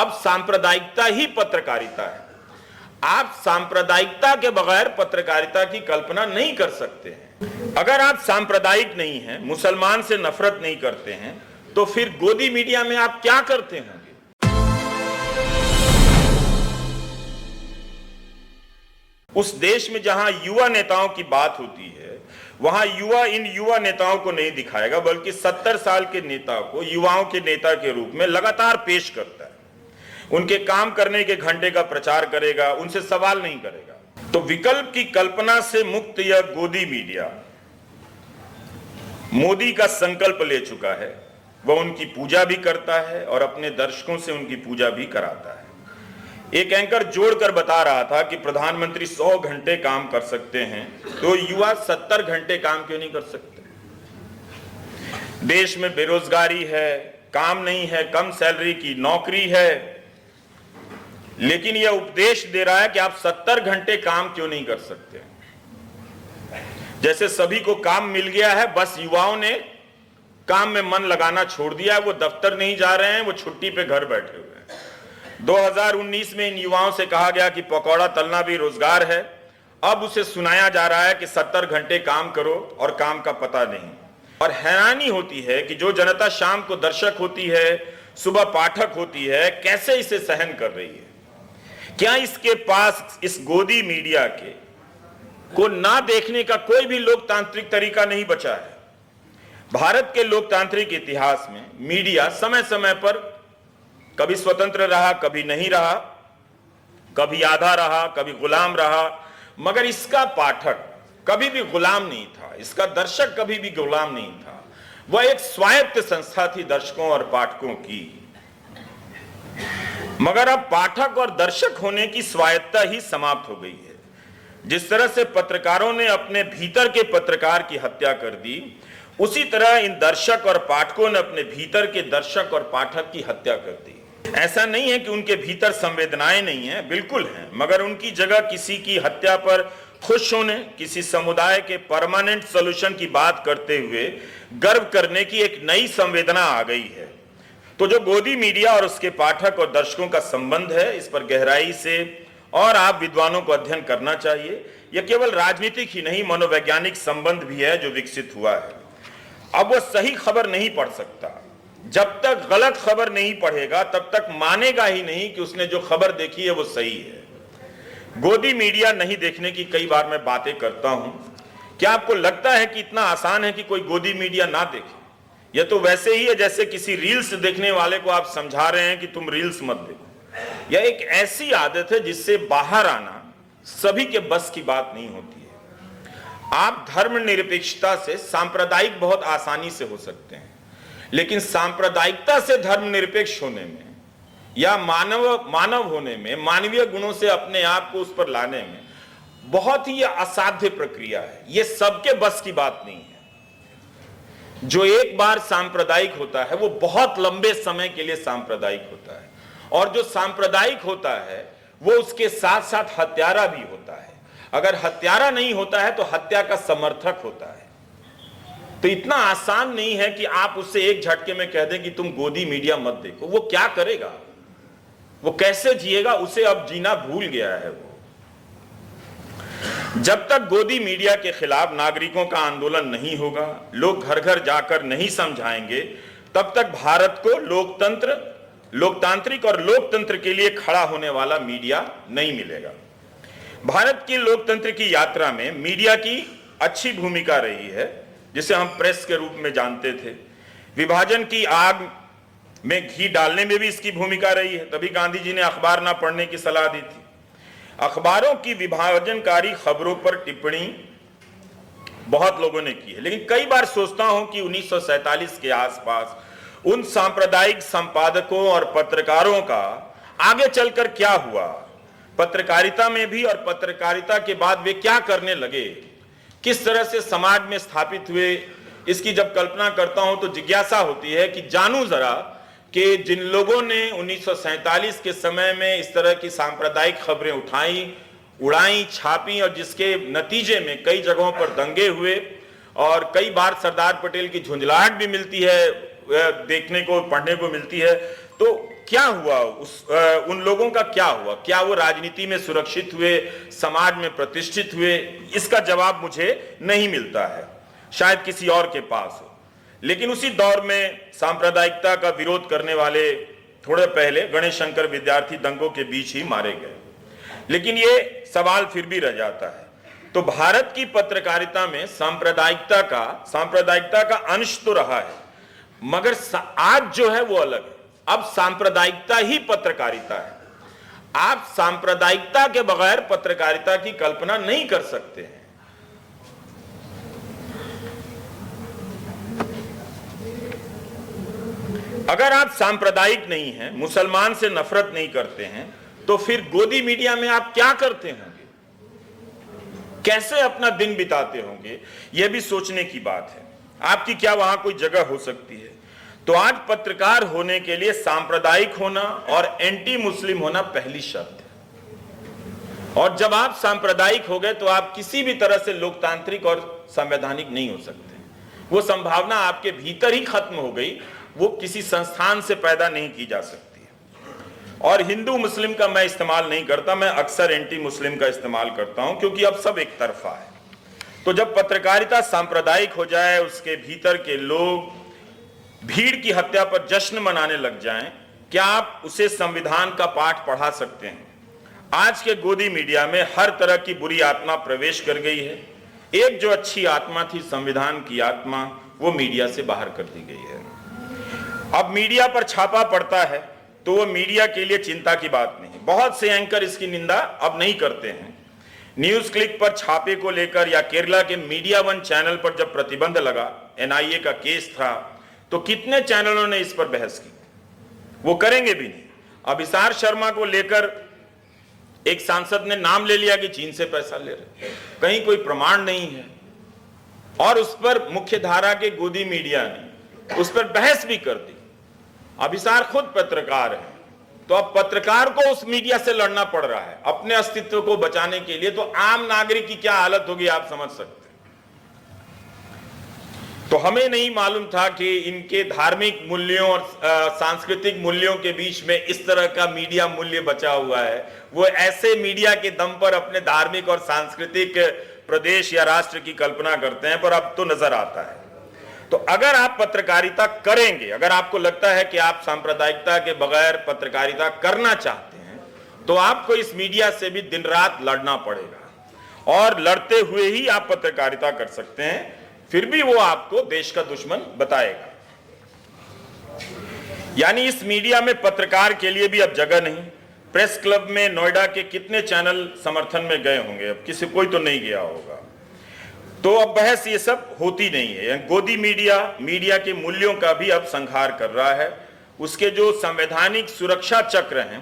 अब सांप्रदायिकता ही पत्रकारिता है। आप सांप्रदायिकता के बगैर पत्रकारिता की कल्पना नहीं कर सकते हैं। अगर आप सांप्रदायिक नहीं हैं, मुसलमान से नफरत नहीं करते हैं, तो फिर गोदी मीडिया में आप क्या करते होंगे? उस देश में जहां युवा नेताओं की बात होती है, वहां युवा इन युवा नेताओं को नहीं दिखाएगा, बल्कि 70 साल के नेता को युवाओं के नेता के रूप में लगातार पेश करता है। उनके काम करने के घंटे का प्रचार करेगा, उनसे सवाल नहीं करेगा। तो विकल्प की कल्पना से मुक्त यह गोदी मीडिया मोदी का संकल्प ले चुका है। वह उनकी पूजा भी करता है और अपने दर्शकों से उनकी पूजा भी कराता है। एक एंकर जोड़कर बता रहा था कि प्रधानमंत्री 100 घंटे काम कर सकते हैं, तो युवा 70 घंटे काम क्यों नहीं कर सकते? देश में बेरोजगारी है, काम नहीं है, कम सैलरी की नौकरी है, लेकिन यह उपदेश दे रहा है कि आप 70 घंटे काम क्यों नहीं कर सकते? जैसे सभी को काम मिल गया है, बस युवाओं ने काम में मन लगाना छोड़ दिया है। वो दफ्तर नहीं जा रहे हैं, वो छुट्टी पे घर बैठे हुए हैं। 2019 में इन युवाओं से कहा गया कि पकौड़ा तलना भी रोजगार है। अब उसे सुनाया जा रहा है कि 70 घंटे काम करो और काम का पता नहीं। और हैरानी होती है कि जो जनता शाम को दर्शक होती है, सुबह पाठक होती है, कैसे इसे सहन कर रही है। क्या इसके पास इस गोदी मीडिया के को ना देखने का कोई भी लोकतांत्रिक तरीका नहीं बचा है? भारत के लोकतांत्रिक इतिहास में मीडिया समय समय पर कभी स्वतंत्र रहा, कभी नहीं रहा, कभी आधा रहा, कभी गुलाम रहा, मगर इसका पाठक कभी भी गुलाम नहीं था, इसका दर्शक कभी भी गुलाम नहीं था। वह एक स्वायत्त संस्था थी दर्शकों और पाठकों की। मगर अब पाठक और दर्शक होने की स्वायत्तता ही समाप्त हो गई है। जिस तरह से पत्रकारों ने अपने भीतर के पत्रकार की हत्या कर दी, उसी तरह इन दर्शक और पाठकों ने अपने भीतर के दर्शक और पाठक की हत्या कर दी। ऐसा नहीं है कि उनके भीतर संवेदनाएं नहीं है, बिल्कुल हैं, मगर उनकी जगह किसी की हत्या पर खुश होने, किसी समुदाय के परमानेंट सॉल्यूशन की बात करते हुए गर्व करने की एक नई संवेदना आ गई है। तो जो गोदी मीडिया और उसके पाठक और दर्शकों का संबंध है, इस पर गहराई से और आप विद्वानों को अध्ययन करना चाहिए। यह केवल राजनीतिक ही नहीं, मनोवैज्ञानिक संबंध भी है जो विकसित हुआ है। अब वह सही खबर नहीं पढ़ सकता। जब तक गलत खबर नहीं पढ़ेगा, तब तक मानेगा ही नहीं कि उसने जो खबर देखी है वो सही है। गोदी मीडिया नहीं देखने की कई बार मैं बातें करता हूं। क्या आपको लगता है कि इतना आसान है कि कोई गोदी मीडिया ना देखे? यह तो वैसे ही है जैसे किसी रील्स देखने वाले को आप समझा रहे हैं कि तुम रील्स मत देखो। यह एक ऐसी आदत है जिससे बाहर आना सभी के बस की बात नहीं होती है। आप धर्मनिरपेक्षता से सांप्रदायिक बहुत आसानी से हो सकते हैं, लेकिन सांप्रदायिकता से धर्मनिरपेक्ष होने में या मानव होने में, मानवीय गुणों से अपने आप को उस पर लाने में बहुत ही असाध्य प्रक्रिया है। यह सबके बस की बात नहीं है। जो एक बार सांप्रदायिक होता है वो बहुत लंबे समय के लिए सांप्रदायिक होता है, और जो सांप्रदायिक होता है वो उसके साथ साथ हत्यारा भी होता है। अगर हत्यारा नहीं होता है तो हत्या का समर्थक होता है। तो इतना आसान नहीं है कि आप उससे एक झटके में कह दें कि तुम गोदी मीडिया मत देखो। वो क्या करेगा, वो कैसे जिएगा, उसे अब जीना भूल गया है वो। जब तक गोदी मीडिया के खिलाफ नागरिकों का आंदोलन नहीं होगा, लोग घर घर जाकर नहीं समझाएंगे, तब तक भारत को लोकतांत्रिक और लोकतंत्र के लिए खड़ा होने वाला मीडिया नहीं मिलेगा। भारत की लोकतंत्र की यात्रा में मीडिया की अच्छी भूमिका रही है, जिसे हम प्रेस के रूप में जानते थे। विभाजन की आग में घी डालने में भी इसकी भूमिका रही है, तभी गांधी जी ने अखबार ना पढ़ने की सलाह दी थी। अखबारों की विभाजनकारी खबरों पर टिप्पणी बहुत लोगों ने की है, लेकिन कई बार सोचता हूं कि 1947 के आसपास उन सांप्रदायिक संपादकों और पत्रकारों का आगे चलकर क्या हुआ, पत्रकारिता में भी और पत्रकारिता के बाद वे क्या करने लगे, किस तरह से समाज में स्थापित हुए। इसकी जब कल्पना करता हूं तो जिज्ञासा होती है कि जानूं जरा कि जिन लोगों ने 1947 के समय में इस तरह की सांप्रदायिक खबरें उठाई, उड़ाई, छापी, और जिसके नतीजे में कई जगहों पर दंगे हुए और कई बार सरदार पटेल की झुंझलाहट भी मिलती है, देखने को, पढ़ने को मिलती है, तो क्या हुआ, उन लोगों का क्या हुआ? क्या वो राजनीति में सुरक्षित हुए, समाज में प्रतिष्ठित हुए? इसका जवाब मुझे नहीं मिलता है, शायद किसी और के पास हो। लेकिन उसी दौर में सांप्रदायिकता का विरोध करने वाले थोड़े पहले गणेश शंकर विद्यार्थी दंगों के बीच ही मारे गए। लेकिन ये सवाल फिर भी रह जाता है, तो भारत की पत्रकारिता में सांप्रदायिकता का अंश तो रहा है, मगर आज जो है वो अलग है। अब सांप्रदायिकता ही पत्रकारिता है। आप सांप्रदायिकता के बगैर पत्रकारिता की कल्पना नहीं कर सकते हैं। अगर आप सांप्रदायिक नहीं हैं, मुसलमान से नफरत नहीं करते हैं, तो फिर गोदी मीडिया में आप क्या करते होंगे, कैसे अपना दिन बिताते होंगे? यह भी सोचने की बात है। आपकी क्या वहां कोई जगह हो सकती है? तो आज पत्रकार होने के लिए सांप्रदायिक होना और एंटी मुस्लिम होना पहली शर्त है। और जब आप सांप्रदायिक हो गए तो आप किसी भी तरह से लोकतांत्रिक और संवैधानिक नहीं हो सकते। वो संभावना आपके भीतर ही खत्म हो गई, वो किसी संस्थान से पैदा नहीं की जा सकती। और हिंदू मुस्लिम का मैं इस्तेमाल नहीं करता, मैं अक्सर एंटी मुस्लिम का इस्तेमाल करता हूं, क्योंकि अब सब एक तरफा है। तो जब पत्रकारिता सांप्रदायिक हो जाए, उसके भीतर के लोग भीड़ की हत्या पर जश्न मनाने लग जाएं, क्या आप उसे संविधान का पाठ पढ़ा सकते हैं? आज के गोदी मीडिया में हर तरह की बुरी आत्मा प्रवेश कर गई है। एक जो अच्छी आत्मा थी, संविधान की आत्मा, वो मीडिया से बाहर कर दी गई है। अब मीडिया पर छापा पड़ता है तो वो मीडिया के लिए चिंता की बात नहीं। बहुत से एंकर इसकी निंदा अब नहीं करते हैं। न्यूज क्लिक पर छापे को लेकर या केरला के मीडिया वन चैनल पर जब प्रतिबंध लगा, एनआईए का केस था, तो कितने चैनलों ने इस पर बहस की? वो करेंगे भी नहीं। अब इसार शर्मा को लेकर एक सांसद ने नाम ले लिया कि चीन से पैसा ले रहे, कहीं कोई प्रमाण नहीं है, और उस पर मुख्य धारा के गोदी मीडिया ने उस पर बहस भी कर दी। अब इसार खुद पत्रकार है, तो अब पत्रकार को उस मीडिया से लड़ना पड़ रहा है अपने अस्तित्व को बचाने के लिए। तो आम नागरिक की क्या हालत होगी आप समझ सकते हैं। तो हमें नहीं मालूम था कि इनके धार्मिक मूल्यों और सांस्कृतिक मूल्यों के बीच में इस तरह का मीडिया मूल्य बचा हुआ है। वो ऐसे मीडिया के दम पर अपने धार्मिक और सांस्कृतिक प्रदेश या राष्ट्र की कल्पना करते हैं, पर अब तो नजर आता है। तो अगर आप पत्रकारिता करेंगे, अगर आपको लगता है कि आप सांप्रदायिकता के बगैर पत्रकारिता करना चाहते हैं, तो आपको इस मीडिया से भी दिन रात लड़ना पड़ेगा, और लड़ते हुए ही आप पत्रकारिता कर सकते हैं। फिर भी वो आपको देश का दुश्मन बताएगा। यानी इस मीडिया में पत्रकार के लिए भी अब जगह नहीं। प्रेस क्लब में नोएडा के कितने चैनल समर्थन में गए होंगे? अब किसी कोई तो नहीं गया होगा। तो अब बहस ये सब होती नहीं है। गोदी मीडिया के मूल्यों का भी अब संहार कर रहा है। उसके जो संवैधानिक सुरक्षा चक्र हैं,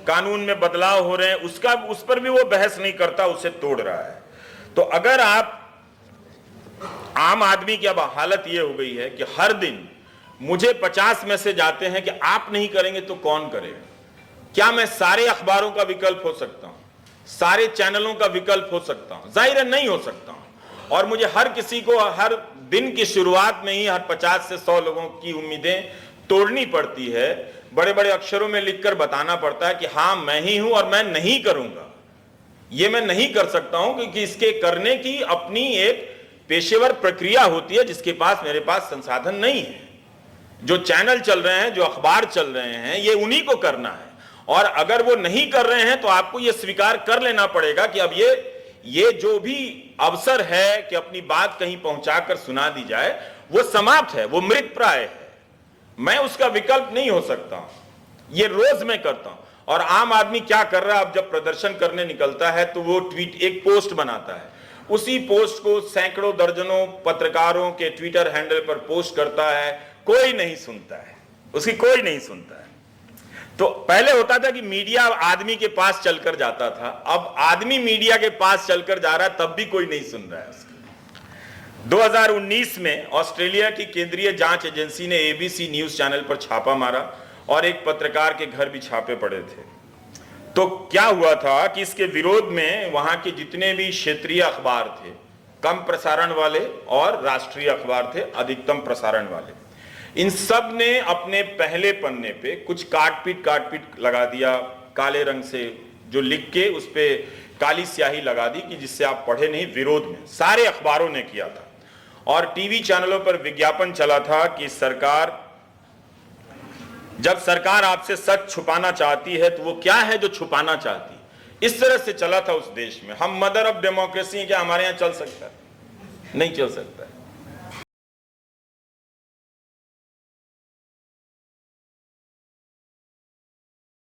कानून में बदलाव हो रहे हैं, उस पर भी वो बहस नहीं करता, उसे तोड़ रहा है। तो अगर आप आम आदमी की अब हालत ये हो गई है कि हर दिन मुझे 50 मैसेज आते हैं कि आप नहीं करेंगे तो कौन करेगा? क्या मैं सारे अखबारों का विकल्प हो सकता हूं, सारे चैनलों का विकल्प हो सकता हूं? जाहिर है नहीं हो सकता हूं। और मुझे हर किसी को हर दिन की शुरुआत में ही हर 50 से 100 लोगों की उम्मीदें तोड़नी पड़ती है। बड़े बड़े अक्षरों में लिखकर बताना पड़ता है कि हाँ मैं ही हूं और मैं नहीं करूंगा। ये मैं नहीं कर सकता हूं क्योंकि इसके करने की अपनी एक पेशेवर प्रक्रिया होती है, जिसके पास मेरे पास संसाधन नहीं है। जो चैनल चल रहे हैं, जो अखबार चल रहे हैं, ये उन्हीं को करना है। और अगर वो नहीं कर रहे हैं तो आपको ये स्वीकार कर लेना पड़ेगा कि अब ये जो भी अवसर है कि अपनी बात कहीं पहुंचाकर सुना दी जाए, वो समाप्त है, वो मृत प्राय है। मैं उसका विकल्प नहीं हो सकता। ये रोज मैं करता हूं। और आम आदमी क्या कर रहा है, अब जब प्रदर्शन करने निकलता है तो वो ट्वीट, एक पोस्ट बनाता है, उसी पोस्ट को सैकड़ों दर्जनों पत्रकारों के ट्विटर हैंडल पर पोस्ट करता है, कोई नहीं सुनता है, उसकी कोई नहीं सुनता है। तो पहले होता था कि मीडिया आदमी के पास चलकर जाता था, अब आदमी मीडिया के पास चलकर जा रहा है, तब भी कोई नहीं सुन रहा है उसका। 2019 में ऑस्ट्रेलिया की केंद्रीय जांच एजेंसी ने एबीसी न्यूज चैनल पर छापा मारा और एक पत्रकार के घर भी छापे पड़े थे। तो क्या हुआ था कि इसके विरोध में वहां के जितने भी क्षेत्रीय अखबार थे, कम प्रसारण वाले, और राष्ट्रीय अखबार थे, अधिकतम प्रसारण वाले, इन सब ने अपने पहले पन्ने पे कुछ काट पीट लगा दिया काले रंग से, जो लिख के उस पे काली स्याही लगा दी कि जिससे आप पढ़े नहीं, विरोध में सारे अखबारों ने किया था। और टीवी चैनलों पर विज्ञापन चला था कि जब सरकार आपसे सच छुपाना चाहती है तो वो क्या है जो छुपाना चाहती है, इस तरह से चला था उस देश में। हम मदर ऑफ डेमोक्रेसी, क्या हमारे यहां चल सकता है? नहीं चल सकता है।